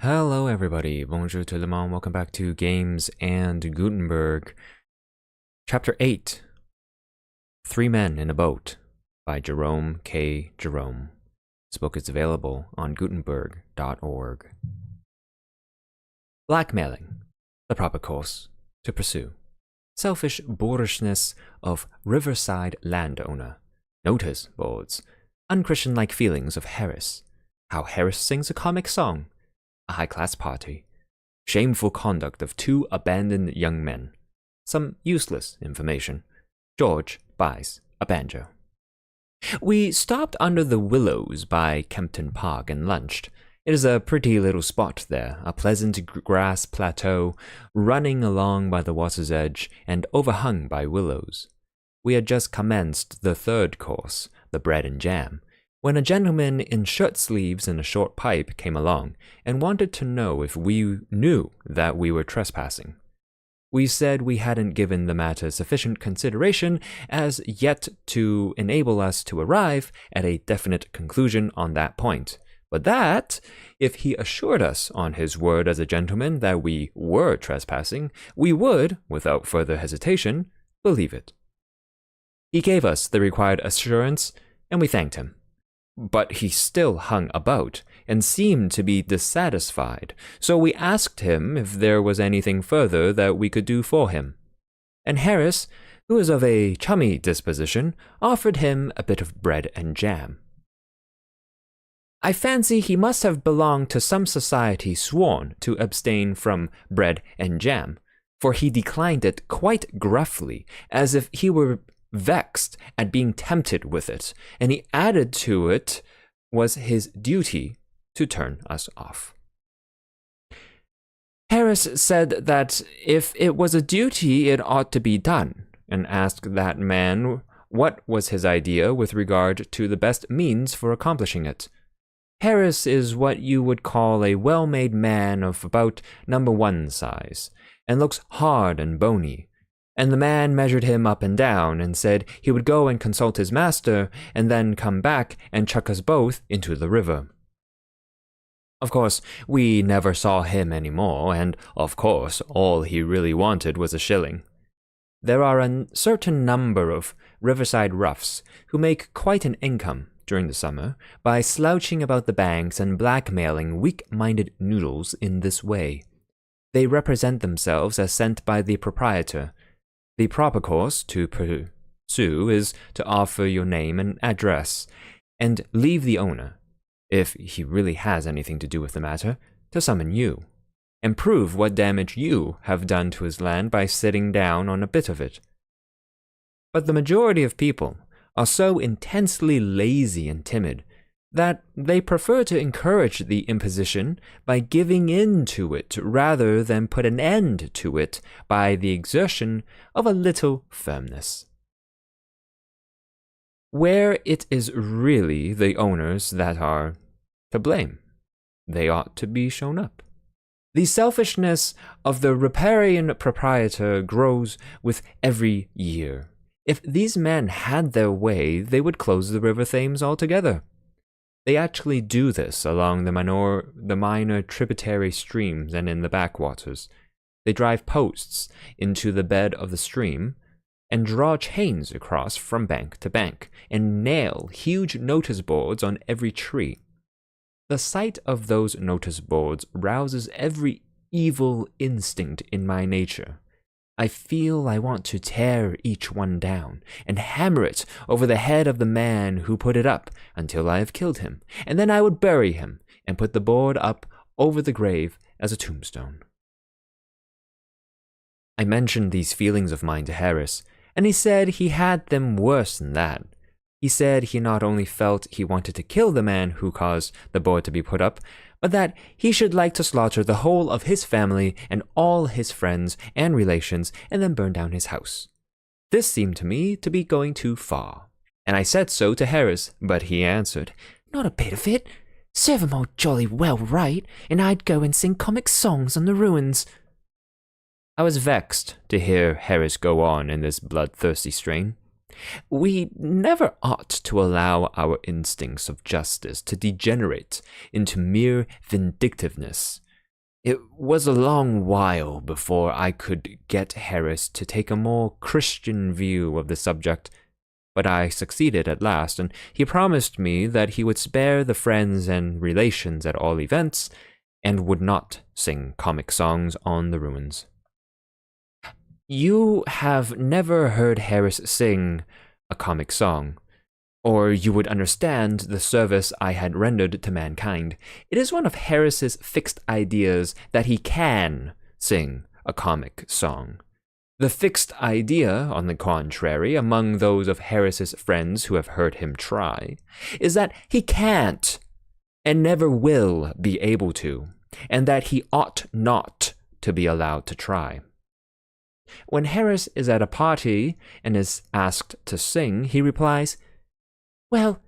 Hello everybody, bonjour tout le monde, welcome back to Games and Gutenberg. Chapter 8, Three Men in a Boat by Jerome K. Jerome. This book is available on Gutenberg.org. Blackmailing, the proper course to pursue. Selfish boorishness of riverside landowner. Notice boards. Unchristian-like feelings of Harris. How Harris sings a comic song. A high-class party. Shameful conduct of two abandoned young men. Some useless information. George buys a banjo. We stopped under the willows by Kempton Park and lunched. It is a pretty little spot there, a pleasant grass plateau running along by the water's edge and overhung by willows. We had just commenced the third course, the bread and jam, when a gentleman in shirt sleeves and a short pipe came along and wanted to know if we knew that we were trespassing. We said we hadn't given the matter sufficient consideration as yet to enable us to arrive at a definite conclusion on that point, but that, if he assured us on his word as a gentleman that we were trespassing, we would, without further hesitation, believe it. He gave us the required assurance, and we thanked him. But he still hung about and seemed to be dissatisfied, so we asked him if there was anything further that we could do for him. And Harris, who is of a chummy disposition, offered him a bit of bread and jam. I fancy he must have belonged to some society sworn to abstain from bread and jam, for he declined it quite gruffly, as if he were vexed at being tempted with it, and he added to it was his duty to turn us off. Harris said that if it was a duty, it ought to be done, and asked that man what was his idea with regard to the best means for accomplishing it. Harris is what you would call a well-made man of about number 1 size, and looks hard and bony. And the man measured him up and down and said he would go and consult his master and then come back and chuck us both into the river. Of course, we never saw him any more, and of course, all he really wanted was a shilling. There are a certain number of riverside roughs who make quite an income during the summer by slouching about the banks and blackmailing weak-minded noodles in this way. They represent themselves as sent by the proprietor. The proper course to pursue is to offer your name and address, and leave the owner, if he really has anything to do with the matter, to summon you, and prove what damage you have done to his land by sitting down on a bit of it. But the majority of people are so intensely lazy and timid that they prefer to encourage the imposition by giving in to it rather than put an end to it by the exertion of a little firmness. Where it is really the owners that are to blame, they ought to be shown up. The selfishness of the riparian proprietor grows with every year. If these men had their way, they would close the river Thames altogether. They actually do this along the minor tributary streams and in the backwaters. They drive posts into the bed of the stream and draw chains across from bank to bank and nail huge notice boards on every tree. The sight of those notice boards rouses every evil instinct in my nature. I feel I want to tear each one down and hammer it over the head of the man who put it up until I have killed him, and then I would bury him and put the board up over the grave as a tombstone. I mentioned these feelings of mine to Harris, and he said he had them worse than that. He said he not only felt he wanted to kill the man who caused the board to be put up, but that he should like to slaughter the whole of his family and all his friends and relations and then burn down his house. This seemed to me to be going too far, and I said so to Harris, but he answered, "Not a bit of it. Serve 'em all jolly well right, and I'd go and sing comic songs on the ruins." I was vexed to hear Harris go on in this bloodthirsty strain. We never ought to allow our instincts of justice to degenerate into mere vindictiveness. It was a long while before I could get Harris to take a more Christian view of the subject, but I succeeded at last, and he promised me that he would spare the friends and relations at all events, and would not sing comic songs on the ruins. You have never heard Harris sing a comic song, or you would understand the service I had rendered to mankind. It is one of Harris's fixed ideas that he can sing a comic song. The fixed idea, on the contrary, among those of Harris's friends who have heard him try, is that he can't and never will be able to, and that he ought not to be allowed to try. When Harris is at a party and is asked to sing, he replies, "Well,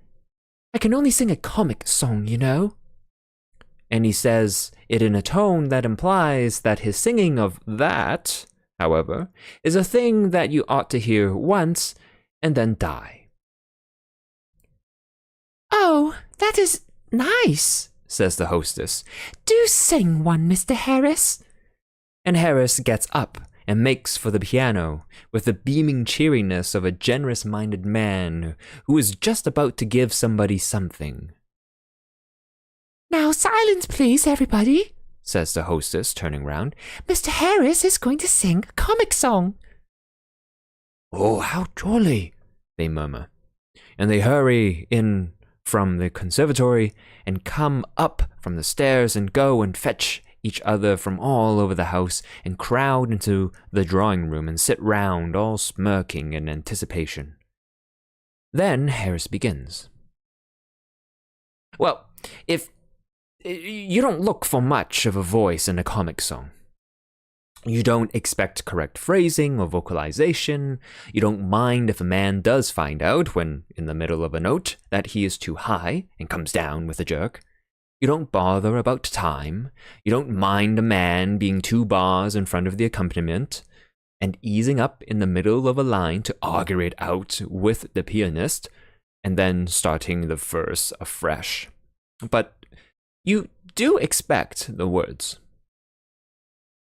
I can only sing a comic song, you know." And he says it in a tone that implies that his singing of that, however, is a thing that you ought to hear once and then die. "Oh, that is nice," says the hostess. "Do sing one, Mr. Harris." And Harris gets up and makes for the piano with the beaming cheeriness of a generous-minded man who is just about to give somebody something. "Now silence, please, everybody," says the hostess, turning round. "Mr. Harris is going to sing a comic song." "Oh, how jolly," they murmur, and they hurry in from the conservatory and come up from the stairs and go and fetch each other from all over the house and crowd into the drawing room and sit round all smirking in anticipation. Then Harris begins. "Well, if you don't look for much of a voice in a comic song, you don't expect correct phrasing or vocalization, you don't mind if a man does find out when in the middle of a note that he is too high and comes down with a jerk, you don't bother about time, you don't mind a man being 2 bars in front of the accompaniment and easing up in the middle of a line to argue it out with the pianist and then starting the verse afresh. But you do expect the words.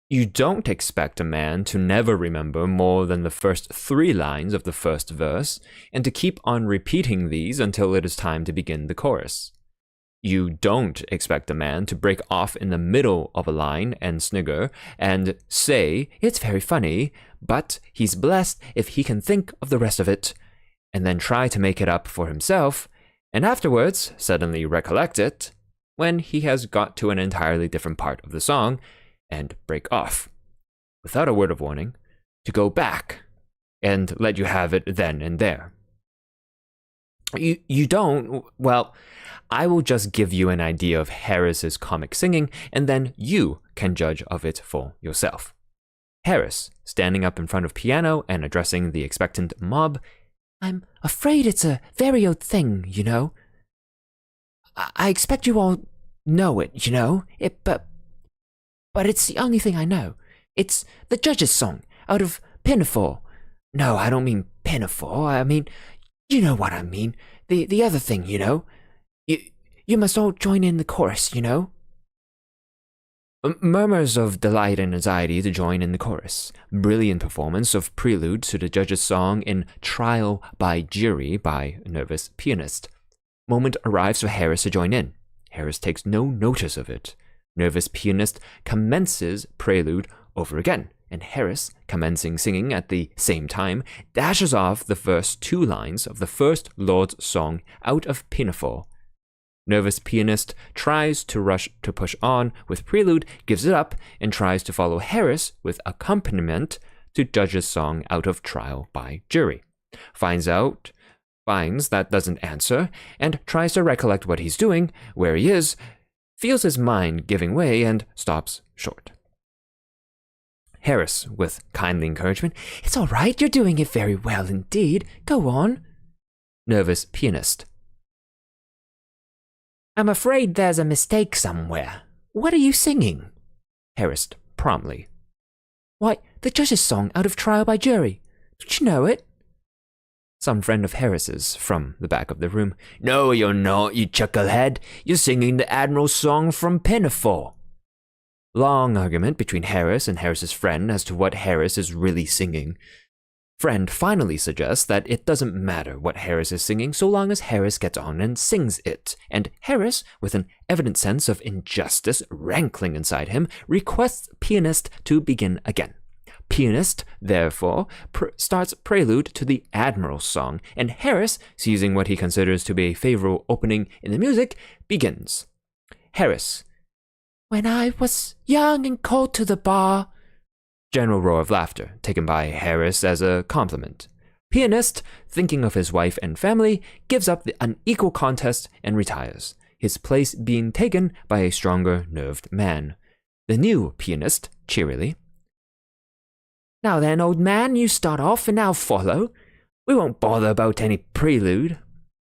You don't expect a man to never remember more than the first 3 lines of the first verse and to keep on repeating these until it is time to begin the chorus. You don't expect a man to break off in the middle of a line and snigger and say, "It's very funny, but he's blessed if he can think of the rest of it," and then try to make it up for himself, and afterwards suddenly recollect it when he has got to an entirely different part of the song and break off, without a word of warning, to go back and let you have it then and there. You don't, well, I will just give you an idea of Harris's comic singing, and then you can judge of it for yourself. Harris, standing up in front of piano and addressing the expectant mob, "I'm afraid it's a very old thing, you know. I expect you all know it, you know, but it's the only thing I know. It's the judge's song, out of Pinafore. No, I don't mean Pinafore, I mean, you know what I mean. The other thing, you know. You must all join in the chorus, you know." Murmurs of delight and anxiety to join in the chorus. Brilliant performance of prelude to the judge's song in Trial by Jury by nervous pianist. Moment arrives for Harris to join in. Harris takes no notice of it. Nervous pianist commences prelude over again, and Harris, commencing singing at the same time, dashes off the first 2 lines of the first Lord's song out of Pinafore. Nervous pianist tries to push on with prelude, gives it up, and tries to follow Harris with accompaniment to judge's song out of Trial by Jury. Finds that doesn't answer, and tries to recollect what he's doing, where he is, feels his mind giving way, and stops short. Harris, with kindly encouragement, "It's all right, you're doing it very well indeed. Go on." Nervous pianist: "I'm afraid there's a mistake somewhere. What are you singing?" Harris, promptly: "Why, the judge's song out of Trial by Jury. Don't you know it?" some friend of Harris's from the back of the room. "No, you're not, you chucklehead. You're singing the Admiral's song from Pinafore." Long argument between Harris and Harris's friend as to what Harris is really singing. Friend finally suggests that it doesn't matter what Harris is singing so long as Harris gets on and sings it, and Harris, with an evident sense of injustice rankling inside him, requests pianist to begin again. Pianist, therefore, starts prelude to the Admiral's song, and Harris, seizing what he considers to be a favorable opening in the music, begins. Harris. "When I was young and called to the bar." General roar of laughter, taken by Harris as a compliment. Pianist, thinking of his wife and family, gives up the unequal contest and retires, his place being taken by a stronger nerved man. The new pianist, cheerily. "Now then, old man, you start off and I'll follow. We won't bother about any prelude."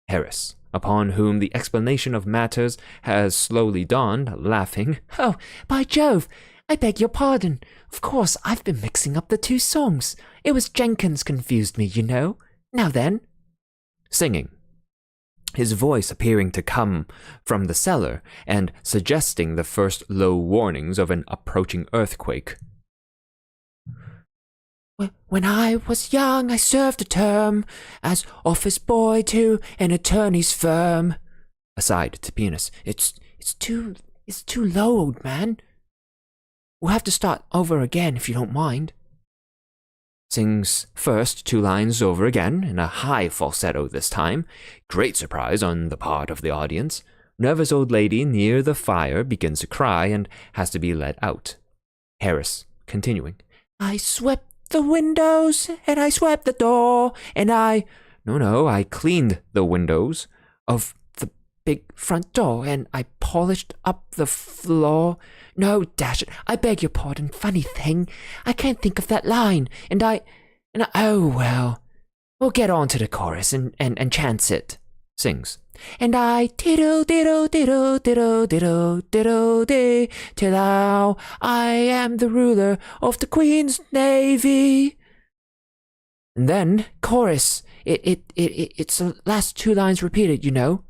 Harris, upon whom the explanation of matters has slowly dawned, laughing. "Oh, by Jove, I beg your pardon. Of course, I've been mixing up the two songs. It was Jenkins confused me, you know. Now then." Singing, his voice appearing to come from the cellar and suggesting the first low warnings of an approaching earthquake. "When I was young, I served a term as office boy to an attorney's firm." Aside to pianist. It's too low, old man. We'll have to start over again if you don't mind." Sings first 2 lines over again, in a high falsetto this time. Great surprise on the part of the audience. Nervous old lady near the fire begins to cry and has to be let out. Harris, continuing. "I swept the windows, and I swept the door, and I..." No, I cleaned the windows of the big front door, and I polished up the floor. No, dash it, I beg your pardon, funny thing, I can't think of that line, and oh well. We'll get on to the chorus and chance it." Sings. "And I diddle diddle diddle diddle diddle diddle dee, till now I am the ruler of the Queen's Navy." And then chorus. It's the last 2 lines repeated, you know.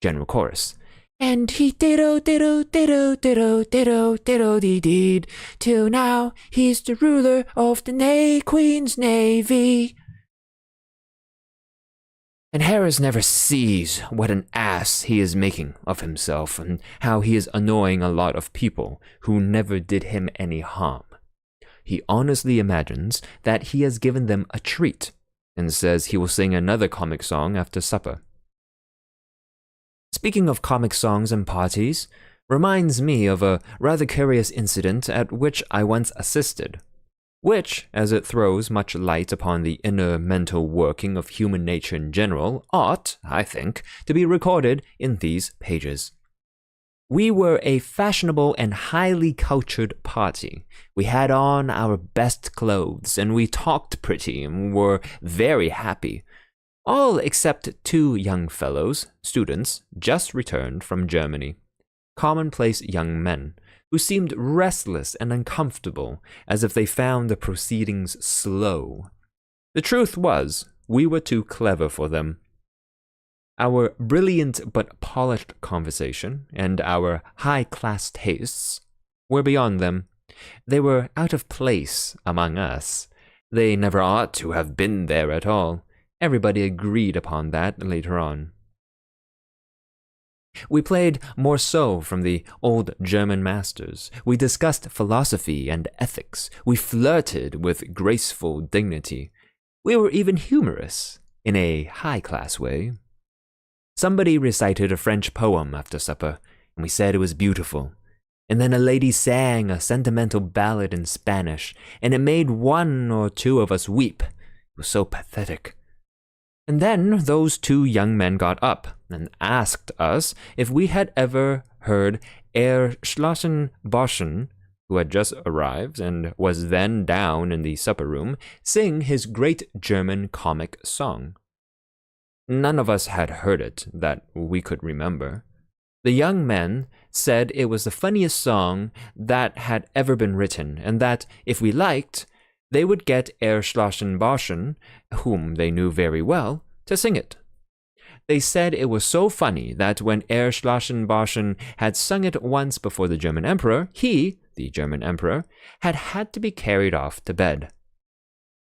General chorus. "And he diddle diddle diddle diddle diddle diddle dee deed, till now he's the ruler of the Queen's Navy." And Harris never sees what an ass he is making of himself and how he is annoying a lot of people who never did him any harm. He honestly imagines that he has given them a treat and says he will sing another comic song after supper. Speaking of comic songs and parties, reminds me of a rather curious incident at which I once assisted, which, as it throws much light upon the inner mental working of human nature in general, ought, I think, to be recorded in these pages. We were a fashionable and highly cultured party. We had on our best clothes, and we talked pretty and were very happy. All except 2 young fellows, students, just returned from Germany. Commonplace young men, who seemed restless and uncomfortable, as if they found the proceedings slow. The truth was, we were too clever for them. Our brilliant but polished conversation and our high-class tastes were beyond them. They were out of place among us. They never ought to have been there at all. Everybody agreed upon that later on. We played morceaux from the old German masters. We discussed philosophy and ethics. We flirted with graceful dignity. We were even humorous, in a high-class way. Somebody recited a French poem after supper, and we said it was beautiful. And then a lady sang a sentimental ballad in Spanish, and it made 1 or 2 of us weep. It was so pathetic. And then those 2 young men got up and asked us if we had ever heard Herr Schlossenboschen, who had just arrived and was then down in the supper room, sing his great German comic song. None of us had heard it that we could remember. The young men said it was the funniest song that had ever been written, and that if we liked, they would get Erschlossenboschen, whom they knew very well, to sing it. They said it was so funny that when Erschlossenboschen had sung it once before the German emperor, he, the German emperor, had to be carried off to bed.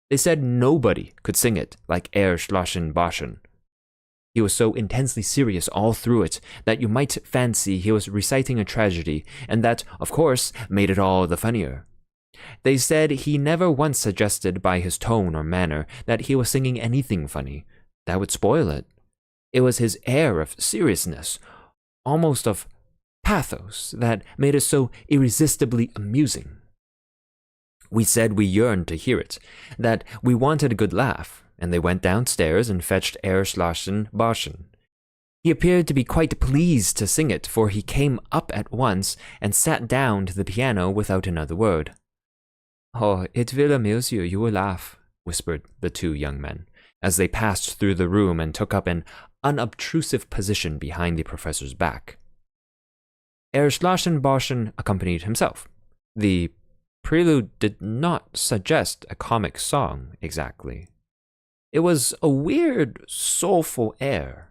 They said nobody could sing it like Erschlossenboschen. He was so intensely serious all through it that you might fancy he was reciting a tragedy, and that, of course, made it all the funnier. They said he never once suggested by his tone or manner that he was singing anything funny. That would spoil it. It was his air of seriousness, almost of pathos, that made it so irresistibly amusing. We said we yearned to hear it, that we wanted a good laugh, and they went downstairs and fetched Erschlossenboschen. He appeared to be quite pleased to sing it, for he came up at once and sat down to the piano without another word. "Oh, it will amuse you, you will laugh," whispered the two young men, as they passed through the room and took up an unobtrusive position behind the professor's back. Erschlossenboschen accompanied himself. The prelude did not suggest a comic song exactly. It was a weird, soulful air.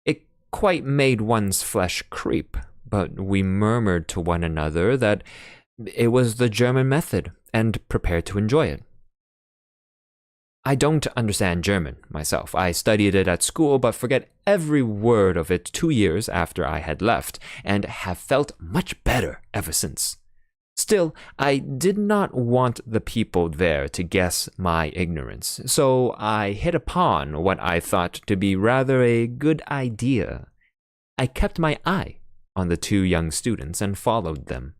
It quite made one's flesh creep, but we murmured to one another that it was the German method and prepared to enjoy it. I don't understand German myself. I studied it at school, but forget every word of it 2 years after I had left, and have felt much better ever since. Still, I did not want the people there to guess my ignorance, so I hit upon what I thought to be rather a good idea. I kept my eye on the two young students and followed them.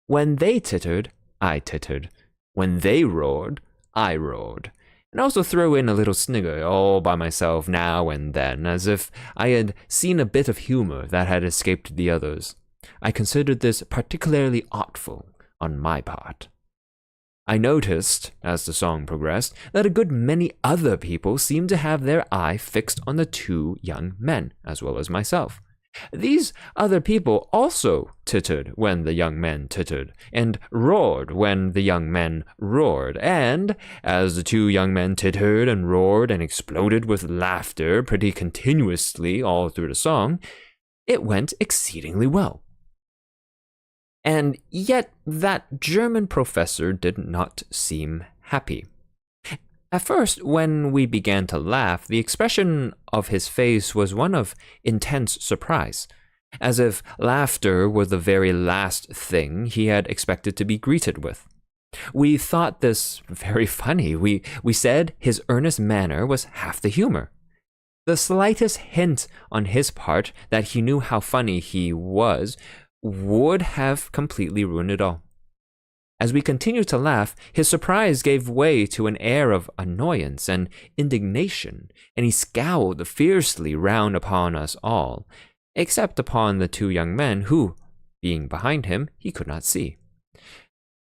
When they tittered, I tittered. When they roared, I roared. And also threw in a little snigger all by myself now and then, as if I had seen a bit of humor that had escaped the others. I considered this particularly artful on my part. I noticed, as the song progressed, that a good many other people seemed to have their eye fixed on the two young men, as well as myself. These other people also tittered when the young men tittered, and roared when the young men roared, and as the two young men tittered and roared and exploded with laughter pretty continuously all through the song, it went exceedingly well. And yet that German professor did not seem happy. At first, when we began to laugh, the expression of his face was one of intense surprise, as if laughter were the very last thing he had expected to be greeted with. We thought this very funny. We said his earnest manner was half the humor. The slightest hint on his part that he knew how funny he was would have completely ruined it all. As we continued to laugh, his surprise gave way to an air of annoyance and indignation, and he scowled fiercely round upon us all, except upon the two young men who, being behind him, he could not see.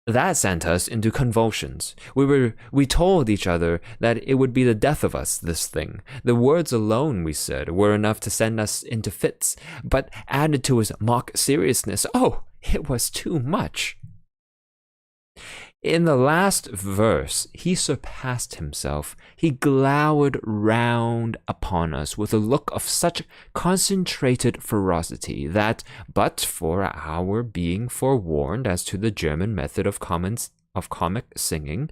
That sent us into convulsions. We told each other that it would be the death of us, this thing. The words alone, we said, were enough to send us into fits, but added to his mock seriousness, oh, it was too much. In the last verse, he surpassed himself. He glowered round upon us with a look of such concentrated ferocity that, but for our being forewarned as to the German method of comic singing,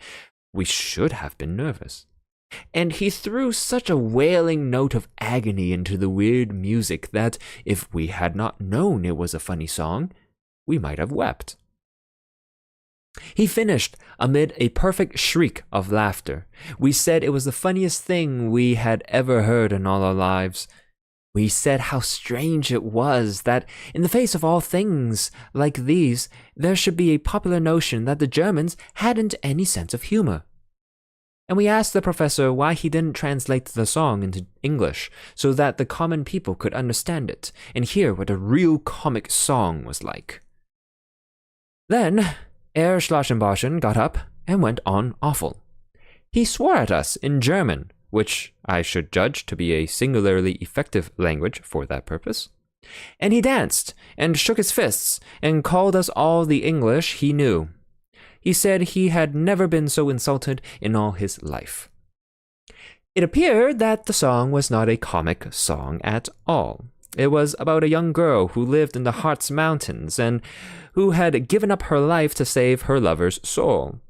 we should have been nervous. And he threw such a wailing note of agony into the weird music that, if we had not known it was a funny song, we might have wept. He finished amid a perfect shriek of laughter. We said it was the funniest thing we had ever heard in all our lives. We said how strange it was that, in the face of all things like these, there should be a popular notion that the Germans hadn't any sense of humor. And we asked the professor why he didn't translate the song into English so that the common people could understand it and hear what a real comic song was like. Then Erschlossenboschen got up and went on awful. He swore at us in German, which I should judge to be a singularly effective language for that purpose. And he danced and shook his fists and called us all the English he knew. He said he had never been so insulted in all his life. It appeared that the song was not a comic song at all. It was about a young girl who lived in the Harz Mountains and who had given up her life to save her lover's soul.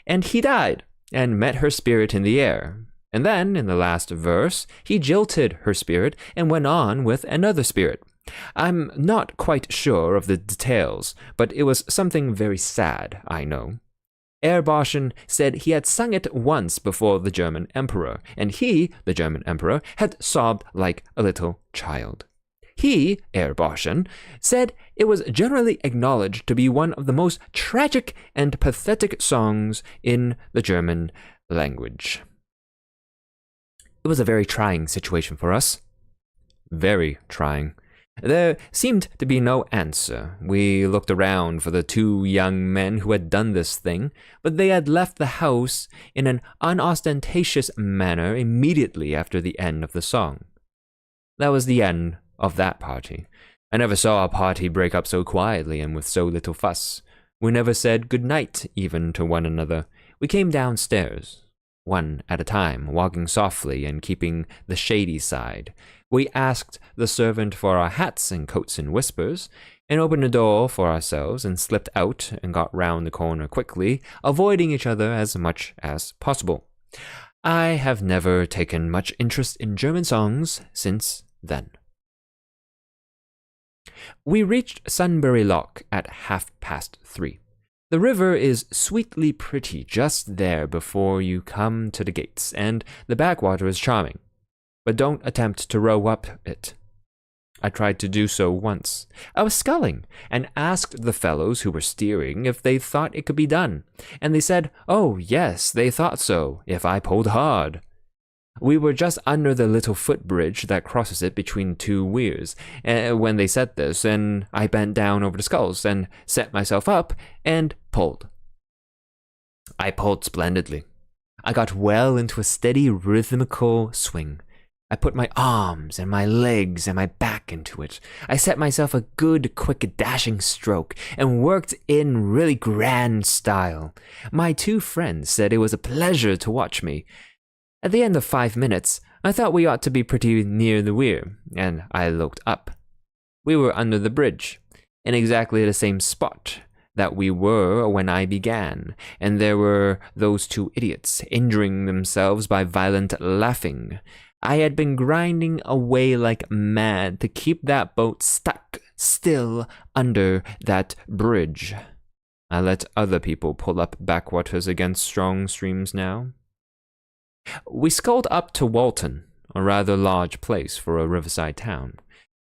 And he died and met her spirit in the air. And then, in the last verse, he jilted her spirit and went on with another spirit. I'm not quite sure of the details, but it was something very sad, I know. Ehrboschen said he had sung it once before the German emperor, and he, the German emperor, had sobbed like a little child. He, Ehrboschen, said it was generally acknowledged to be one of the most tragic and pathetic songs in the German language. It was a very trying situation for us. Very trying. There seemed to be no answer. We looked around for the two young men who had done this thing, but they had left the house in an unostentatious manner immediately after the end of the song. That was the end of that party. I never saw a party break up so quietly and with so little fuss. We never said good night even to one another. We came downstairs, one at a time, walking softly and keeping the shady side. We asked the servant for our hats and coats in whispers, and opened the door for ourselves and slipped out and got round the corner quickly, avoiding each other as much as possible. I have never taken much interest in German songs since then. We reached Sunbury Lock at 3:30. The river is sweetly pretty just there before you come to the gates, and the backwater is charming. But don't attempt to row up it. I tried to do so once. I was sculling and asked the fellows who were steering if they thought it could be done, and they said, oh yes, they thought so, if I pulled hard. We were just under the little footbridge that crosses it between two weirs when they said this, and I bent down over the sculls and set myself up and pulled. I pulled splendidly. I got well into a steady rhythmical swing. I put my arms and my legs and my back into it. I set myself a good, quick, dashing stroke and worked in really grand style. My two friends said it was a pleasure to watch me. At the end of 5 minutes, I thought we ought to be pretty near the weir, and I looked up. We were under the bridge, in exactly the same spot that we were when I began, and there were those two idiots injuring themselves by violent laughing. I had been grinding away like mad to keep that boat stuck still under that bridge. I let other people pull up backwaters against strong streams now. We sculled up to Walton, a rather large place for a riverside town.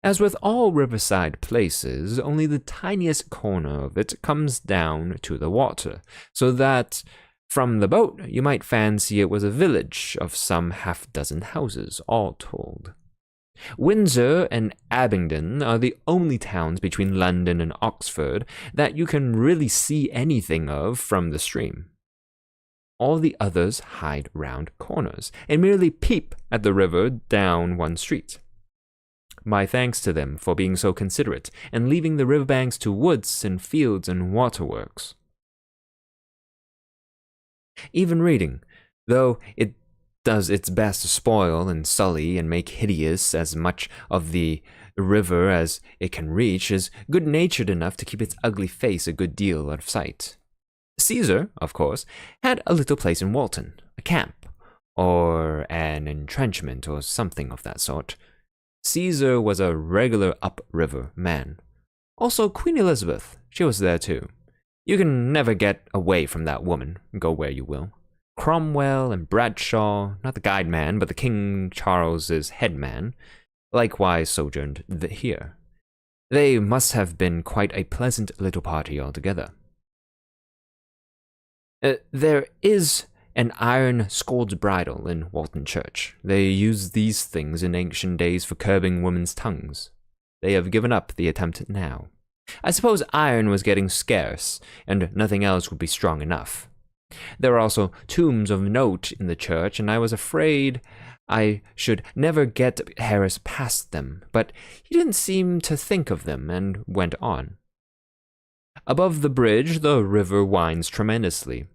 As with all riverside places, only the tiniest corner of it comes down to the water, so that from the boat you might fancy it was a village of some half-dozen houses, all told. Windsor and Abingdon are the only towns between London and Oxford that you can really see anything of from the stream. All the others hide round corners and merely peep at the river down one street. My thanks to them for being so considerate and leaving the riverbanks to woods and fields and waterworks. Even reading, though it does its best to spoil and sully and make hideous as much of the river as it can reach, is good-natured enough to keep its ugly face a good deal out of sight. Caesar, of course, had a little place in Walton, a camp, or an entrenchment, or something of that sort. Caesar was a regular upriver man. Also Queen Elizabeth, she was there too. You can never get away from that woman, go where you will. Cromwell and Bradshaw, not the guide man, but the King Charles's head man, likewise sojourned here. They must have been quite a pleasant little party altogether. There is an iron scold's bridle in Walton Church. They used these things in ancient days for curbing women's tongues. They have given up the attempt now. I suppose iron was getting scarce, and nothing else would be strong enough. There are also tombs of note in the church, and I was afraid I should never get Harris past them, but he didn't seem to think of them, and went on. Above the bridge, the river winds tremendously.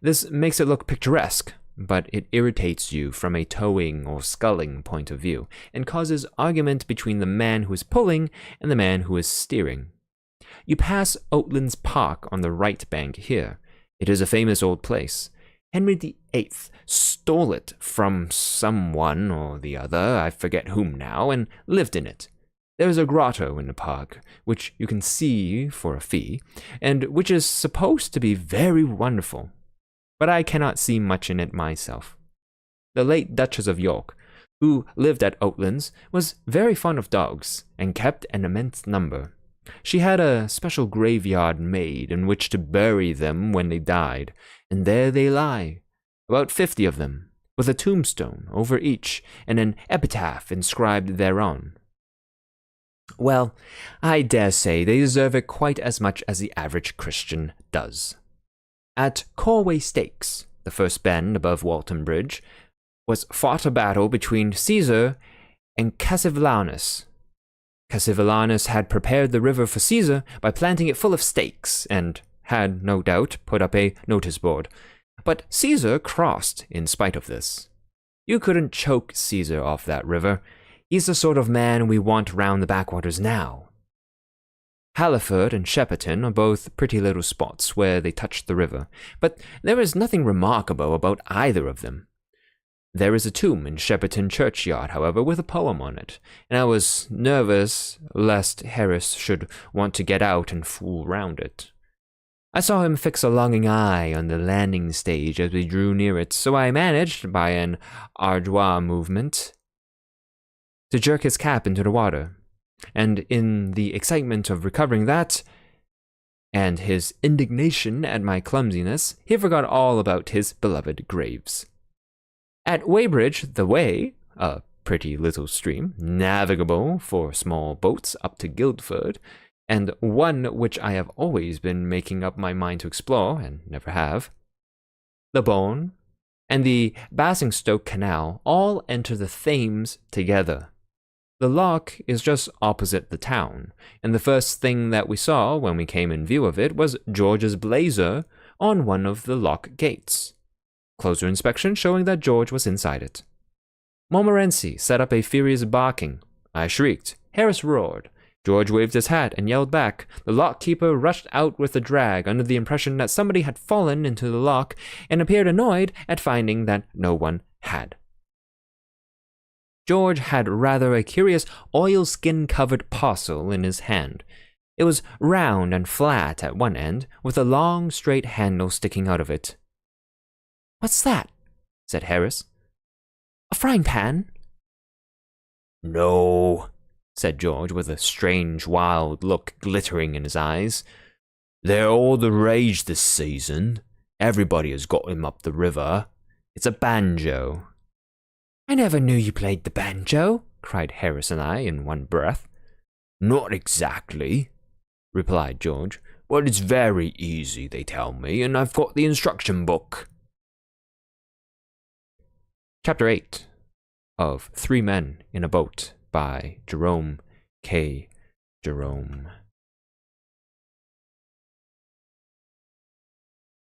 This makes it look picturesque, but it irritates you from a towing or sculling point of view, and causes argument between the man who is pulling and the man who is steering. You pass Oatlands Park on the right bank here. It is a famous old place. Henry VIII stole it from someone or the other, I forget whom now, and lived in it. There is a grotto in the park, which you can see for a fee, and which is supposed to be very wonderful. But I cannot see much in it myself. The late Duchess of York, who lived at Oatlands, was very fond of dogs, and kept an immense number. She had a special graveyard made in which to bury them when they died, and there they lie, about 50 of them, with a tombstone over each and an epitaph inscribed thereon. Well, I dare say they deserve it quite as much as the average Christian does. At Corway Stakes, the first bend above Walton Bridge, was fought a battle between Caesar and Cassivellaunus. Cassivellaunus had prepared the river for Caesar by planting it full of stakes, and had, no doubt, put up a notice board. But Caesar crossed in spite of this. You couldn't choke Caesar off that river. He's the sort of man we want round the backwaters now. Halliford and Shepperton are both pretty little spots where they touch the river, but there is nothing remarkable about either of them. There is a tomb in Shepperton churchyard, however, with a poem on it, and I was nervous lest Harris should want to get out and fool round it. I saw him fix a longing eye on the landing stage as we drew near it, so I managed, by an ardois movement, to jerk his cap into the water, and in the excitement of recovering that, and his indignation at my clumsiness, he forgot all about his beloved graves. At Weybridge, the Wey, a pretty little stream, navigable for small boats up to Guildford, and one which I have always been making up my mind to explore, and never have, the Bourne, and the Basingstoke Canal all enter the Thames together. The loch is just opposite the town, and the first thing that we saw when we came in view of it was George's blazer on one of the loch gates. Closer inspection showing that George was inside it. Montmorency set up a furious barking. I shrieked. Harris roared. George waved his hat and yelled back. The lock keeper rushed out with a drag under the impression that somebody had fallen into the loch and appeared annoyed at finding that no one had. George had rather a curious oilskin-covered parcel in his hand. It was round and flat at one end, with a long, straight handle sticking out of it. "What's that?" said Harris. "A frying pan?" "No," said George, with a strange, wild look glittering in his eyes. "They're all the rage this season. Everybody has got him up the river. It's a banjo." "I never knew you played the banjo," cried Harris and I in one breath. "Not exactly," replied George, "but it's very easy, they tell me, and I've got the instruction book." Chapter 8 of 3 Men in a Boat by Jerome K. Jerome.